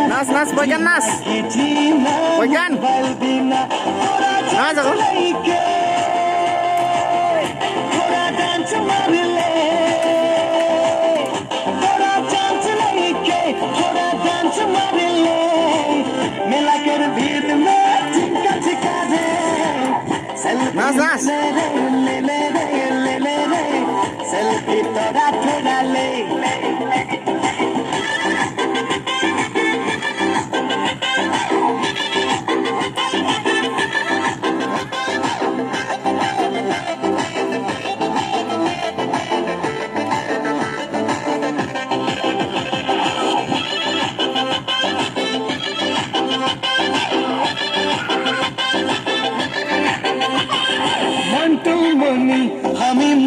নাচ নাচ বইকান নাচ বইকান নাচ এখন নাচ নাচ सेल्फी तोड़ा थोड़ा ले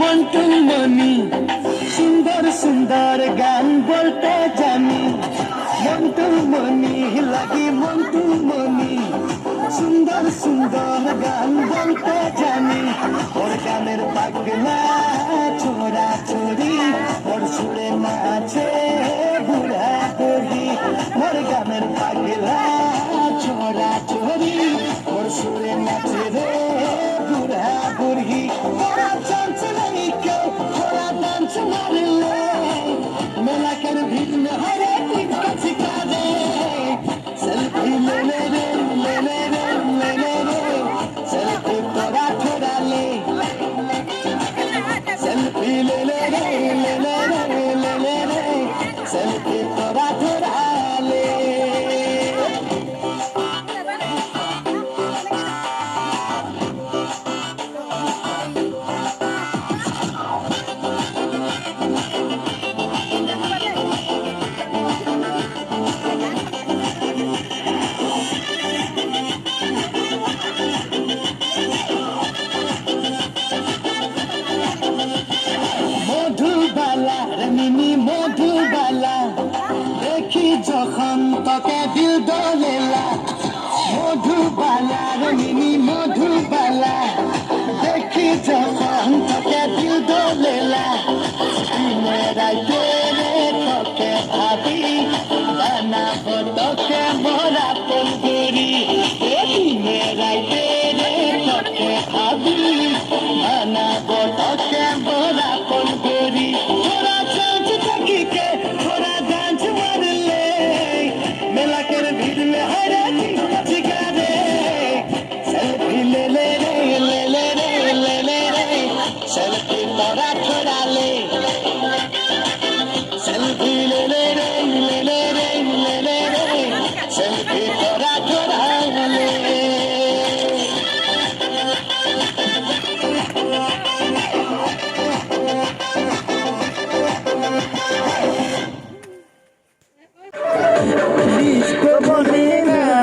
মন্টু মনি সুন্দর সুন্দর গান বলতে জানি মন্টু মনি লাগি মন্টু মনি সুন্দর সুন্দর গান বলতে জানি ওর গানের পাগলা ছোড়া ছোড়ি ওর সুরে নাচে বুড়া বুড়ি ওর গানের পাগলা ছোড়া ছোড়ি ওর সুরে নাচে রে বুড়া বুড়ি मेला कर भीड़ में हर एक का सिखा दे सेल्फी ले ले रे ले ले रे ले ले रे सेल्फी थोड़ा थोड़ा ले सेल्फी ले ले रे ले ले रे ले ले रे सेल्फी थोड़ा थोड़ा ले মধুবালা দেখি যখন তোকে দিল দোলেলা মধুবালা রঙিনী মধুবালা দেখি যখন তোকে দিল দোলেলা রাইতে রে তোকে ভাবি বানাবো তোকে মোরা ফুলগুড়ি রাইতে রে তোকে ভাবি বানাবো তোকে মোরা ফুলগুড়ি मेला कर भीड़ में हर ठिका दे सेल्फी ले ले रे ले ले रे ले ले रे सेल्फी थोड़ा थोड़ा ले सेल्फी ले ले रे ले ले रे ले ले रे सेल्फी थोड़ा थोड़ा ले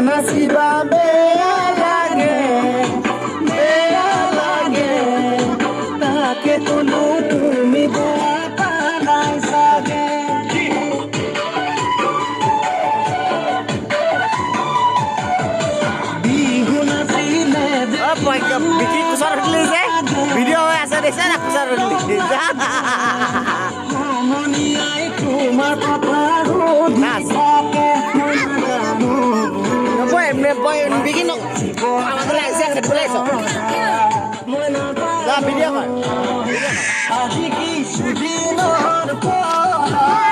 nasiba bea lage take tulu tumi buata nai sage bihu nasile apa yang bikin kusar rilis ya video asa desa nak kusar rilis moni ai kumar papa nas boy bikin dong amatul aja ada boleh so lah video kan aji ki sudinor pola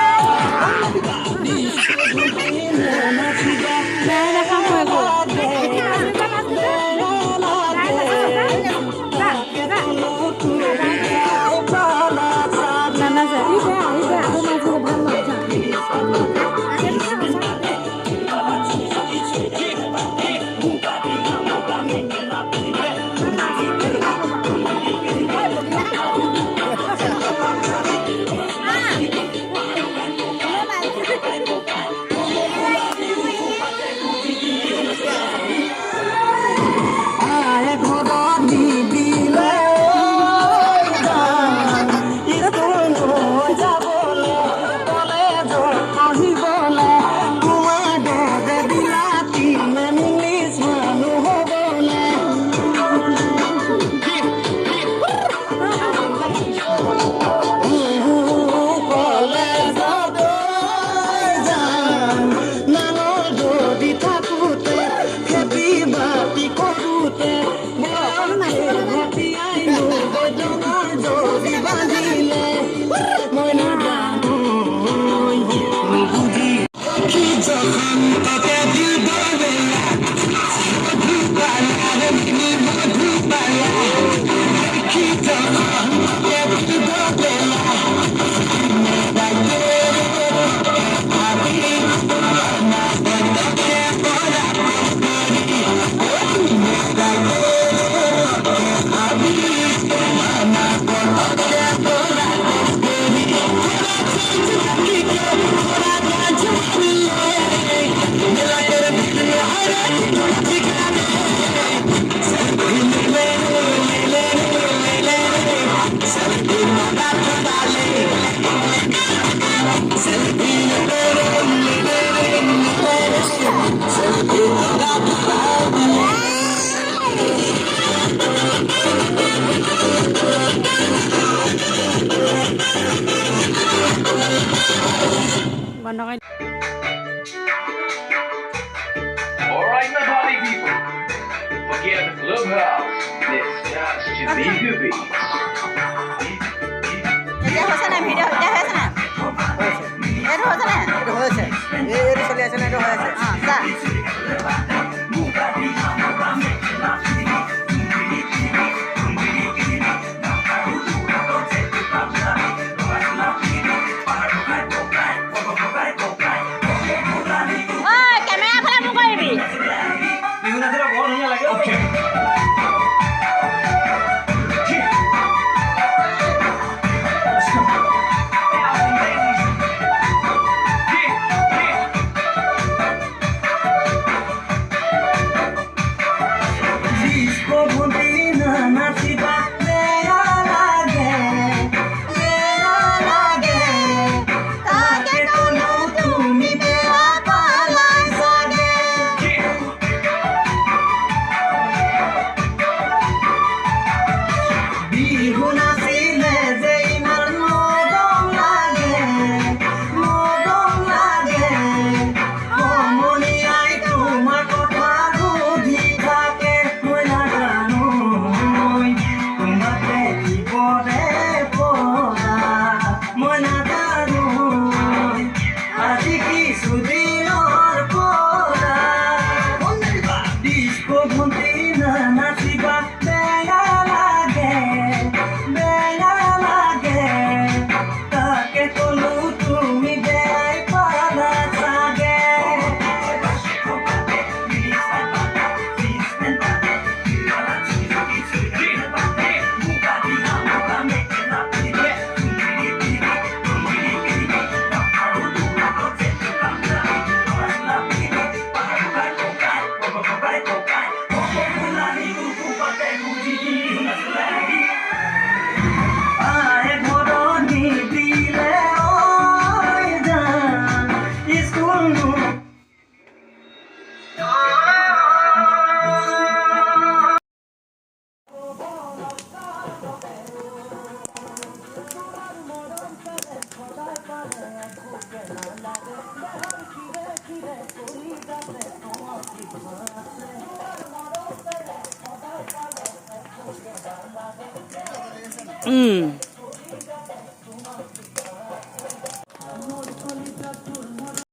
বন্ধ কৰি All right, my party people. Forget the clubhouse. This starts to be the beat. এতিয়া হৈছে নাই ভিডিঅ' এতিয়া হৈছে নাই এইটো হৈছে নাই এইটো হৈছে এইটো চলি আছে না এইটো হৈ আছে অঁ চা ঐ কেমেৰা ফালে মোক কৰিবি Okay.